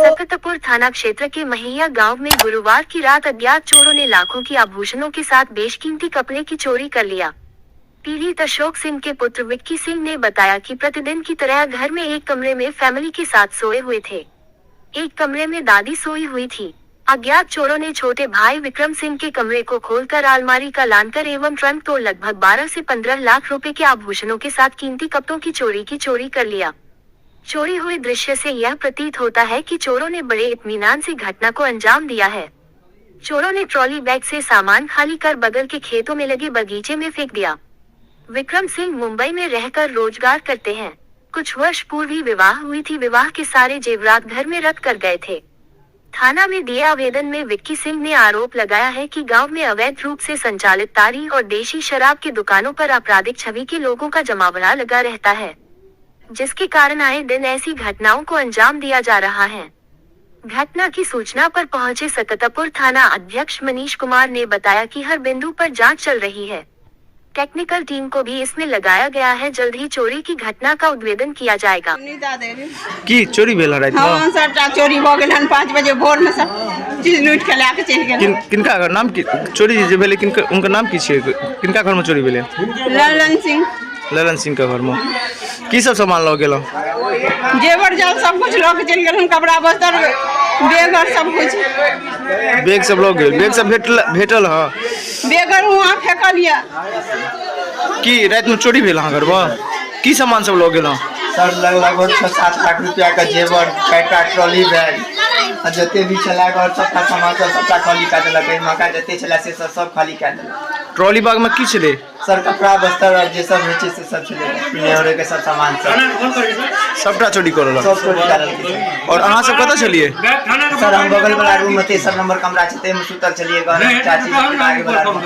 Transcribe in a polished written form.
सकतपुर थाना क्षेत्र के महिया गांव में गुरुवार की रात अज्ञात चोरों ने लाखों की आभूषणों के साथ बेशकीमती कपड़े की चोरी कर लिया। पीड़ित अशोक सिंह के पुत्र विक्की सिंह ने बताया कि प्रतिदिन की तरह घर में एक कमरे में फैमिली के साथ सोए हुए थे। एक कमरे में दादी सोई हुई थी। अज्ञात चोरों ने छोटे भाई विक्रम सिंह के कमरे को खोलकर अलमारी का लानकर एवं ट्रंक तोड़ लगभग 12 से 15 लाख रुपए के आभूषणों के साथ कीमती कपड़ों की चोरी कर लिया। चोरी हुए दृश्य से यह प्रतीत होता है कि चोरों ने बड़े इत्मीनान से घटना को अंजाम दिया है। चोरों ने ट्रॉली बैग से सामान खाली कर बगल के खेतों में लगे बगीचे में फेंक दिया। विक्रम सिंह मुंबई में रहकर रोजगार करते हैं। कुछ वर्ष पूर्व ही विवाह हुई थी। विवाह के सारे जेवरात घर में रख कर गए थे। थाना में दिए आवेदन में विक्की सिंह ने आरोप लगाया है कि गांव में अवैध रूप से संचालित तारी और देशी शराब की दुकानों पर आपराधिक छवि के लोगों का जमावड़ा लगा रहता है, जिसके कारण आए दिन ऐसी घटनाओं को अंजाम दिया जा रहा है। घटना की सूचना पर पहुंचे सकतपुर थाना अध्यक्ष मनीष कुमार ने बताया कि हर बिंदु पर जांच चल रही है। टेक्निकल टीम को भी इसमें लगाया गया है। जल्द ही चोरी की घटना का उद्भेदन किया जाएगा। की चोरी भेल रात में? हां सबटा चोरी हो गेल हन 5 बजे भोर में सब चीज लूट के लाके चल गेल। किनका घर नाम की चोरी जे भेले? उनका नाम की छे? किनका घर में चोरी भेले? ललन सिंह का घर में की सब सामान लग गेल? जेवर जाल सब कुछ लग चल गेल। कपड़ा बस्तर बैग और सब कुछ। बैग सब लग गेल? बैग सब भेटल ह? बैग वहां फेंकल या। की रात में चोरी भेल अहाँ घर में? की सामान सब लग गेल? सर लगभग 6-7 लाख रुपया का जेवर, कैटा, ट्रॉली बैग जते भी चला घर सबका सामान सबटा खाली कर देलक। मका जते चला से सब खाली कर देलक। ट्रॉली बैग में की छले? सर कपड़ा बस्तर और जे सब होचे से सब छले। पीने और के सब सामान सबटा चोरी करल? सब चोरी करल। और अहाँ सब कतऽ छलिए? सर हम बगल वाला रूम में 3 नंबर कमरा छै, ते में सुतल छलिए। घर चाची आगे वाला रूम।